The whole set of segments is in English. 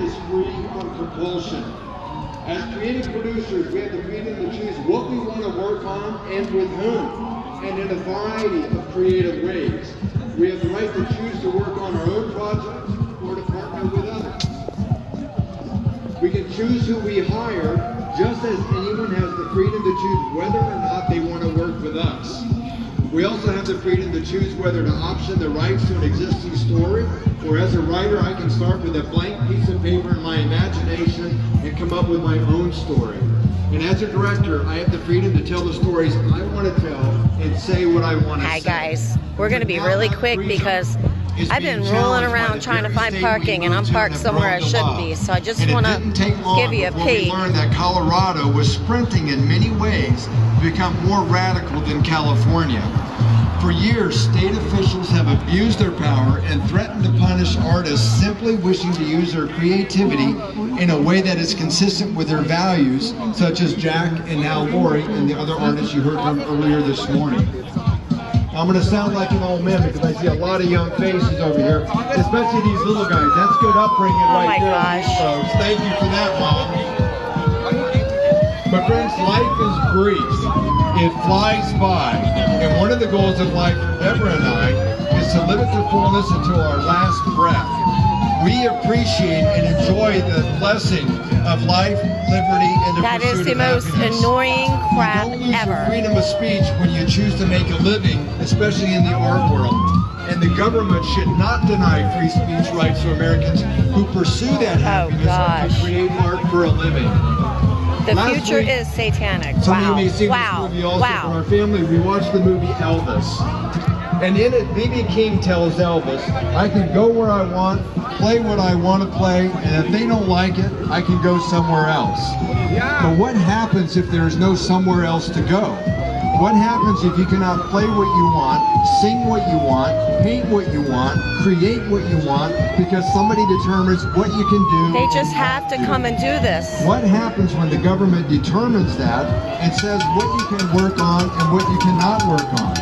is free from compulsion. As creative producers, we have the freedom to choose what we want to work on and with whom, and in a variety of creative ways. We have the right to choose to work on our own projects or to partner with others. We can choose who we hire, just as anyone has the freedom to choose whether or not they want to work with us. We also have the freedom to choose whether to option the rights to an existing story, or as a writer, I can start with a blank piece of paper in my imagination and come up with my own story. And as a director, I have the freedom to tell the stories I want to tell and say what I want to say. Hi guys, we're going to be really quick because I've been rolling around trying to find parking and I'm parked somewhere I shouldn't be. So I just want to give you a peek. We learned that Colorado was sprinting in many ways to become more radical than California. For years, state officials have abused their power and threatened to punish artists simply wishing to use their creativity in a way that is consistent with their values, such as Jack and now Lori and the other artists you heard from earlier this morning. I'm going to sound like an old man because I see a lot of young faces over here, especially these little guys. That's good upbringing right there. Oh my gosh. Folks. Thank you for that, Mom. But friends, life is brief. It flies by. And one of the goals of life for Deborah and I is to live it to fullness until our last breath. We appreciate and enjoy the blessing of life, liberty, and the That is pursuit the of most happiness. annoying crap You don't lose ever. your freedom of speech when you choose to make a living, especially in the art world. And the government should not deny free speech rights to Americans who pursue that happiness and to create art for a living. The Last future week, is satanic. some of you Wow. may see this Wow. movie also from Wow. our family. We watched the movie Elvis. And in it, B.B. King tells Elvis, I can go where I want, play what I want to play, and if they don't like it, I can go somewhere else. But what happens if there's no somewhere else to go? What happens if you cannot play what you want, sing what you want, paint what you want, create what you want, because somebody determines what you can do? They just have to come and do this. What happens when the government determines that and says what you can work on and what you cannot work on?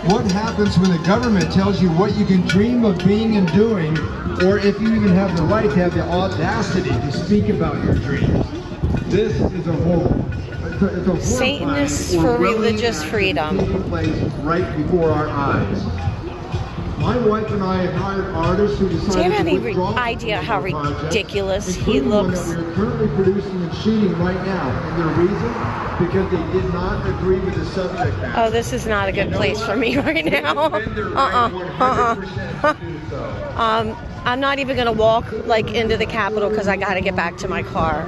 What happens when the government tells you what you can dream of being and doing, or if you even have the right to have the audacity to speak about your dreams? This is a horror. It's a Satanists for religious freedom. Taking place right before our eyes. My wife and I have hired artists who decided Do you have any to withdraw idea how from the project, ridiculous he including one looks? that we are currently producing and shooting right now. And their reason? Because they did not agree with the subject matter. Oh, this is not a good place for me right now. I'm not even going to walk like into the Capitol because I got to get back to my car.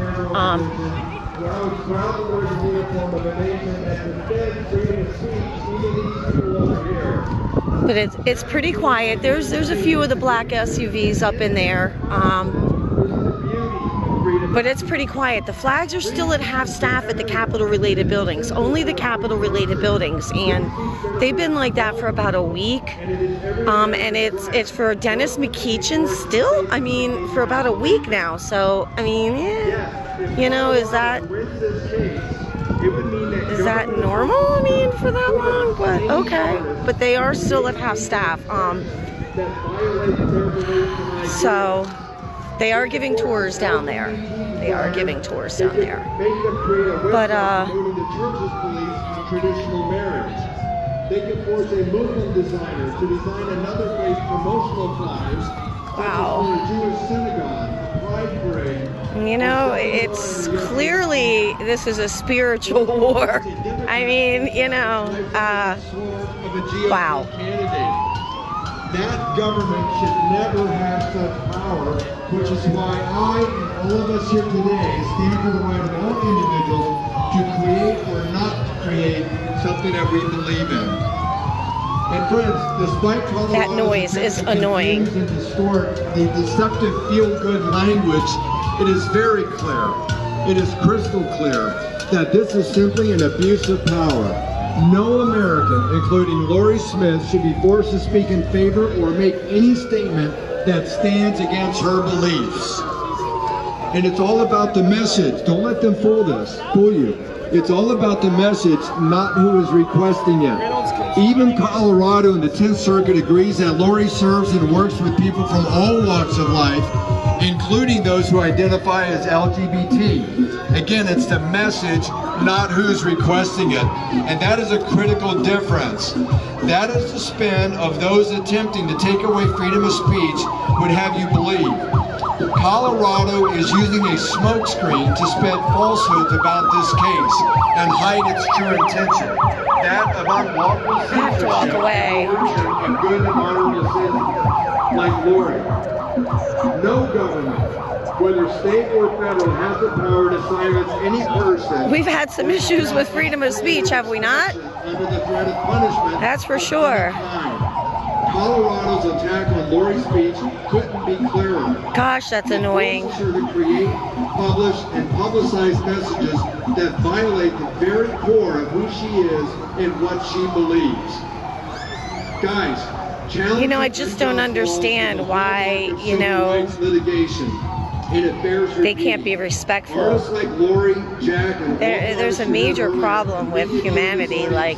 But it's pretty quiet. There's a few of the black SUVs up in there. But it's pretty quiet. The flags are still at half staff at the Capitol-related buildings. Only the Capitol-related buildings, and they've been like that for about a week. And it's for Dennis McKeechin still. I mean, for about a week now. So I mean, yeah, you know, is that normal? I mean, for that long? But okay. But they are still at half staff. So they are giving tours down there. They are giving tours down there. But traditional marriage. They can force a Muslim designer to design another faith's promotional flyers. wow. A Jewish synagogue, a pride parade. You know, it's clearly this is a spiritual war. I mean, you know, wow. That government should never have such power, which is why I and all of us here today stand for the right of all individuals to create or not create something that we believe in. And friends, despite Colorado's That noise is annoying. And distort the deceptive feel-good language, it is very clear, it is crystal clear, that this is simply an abuse of power. No American, including Lori Smith, should be forced to speak in favor or make any statement that stands against her beliefs. And it's all about the message. Don't let them fool you. It's all about the message, not who is requesting it. Even Colorado in the 10th Circuit agrees that Lori serves and works with people from all walks of life, including those who identify as LGBT. Again, it's the message, not who's requesting it. And that is a critical difference. That is the spin of those attempting to take away freedom of speech would have you believe. Colorado is using a smokescreen to spread falsehoods about this case and hide its true intention. That of unlawful I have to walk away. of good and honorable citizens like Lori. No government, whether state or federal, has the power to silence any person. We've had some issues with freedom of speech, have we not? Under the threat of punishment. That's for sure. Colorado's attack on Lori's speech couldn't be clearer. Gosh, that's annoying. It forces her to create, publish, and publicize messages that violate the very core of who she is and what she believes. Guys, challenge. You know, I just don't understand why, you know, litigation. And it bears they can't be respectful. Artists like Lori, Jack, and There's a major problem with humanity, like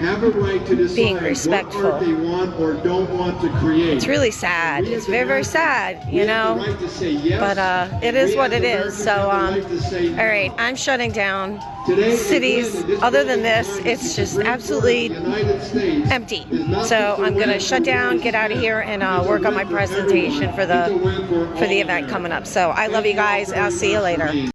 have a right to decide being respectful. what art they want or don't want to create. It's really sad. It's very, very sad, you know. But it is what it is. So, all right, I'm shutting down. Cities, other than this, it's just absolutely empty. So I'm gonna shut down, get out of here, and work on my presentation for the event coming up. So I love you guys. I'll see you later.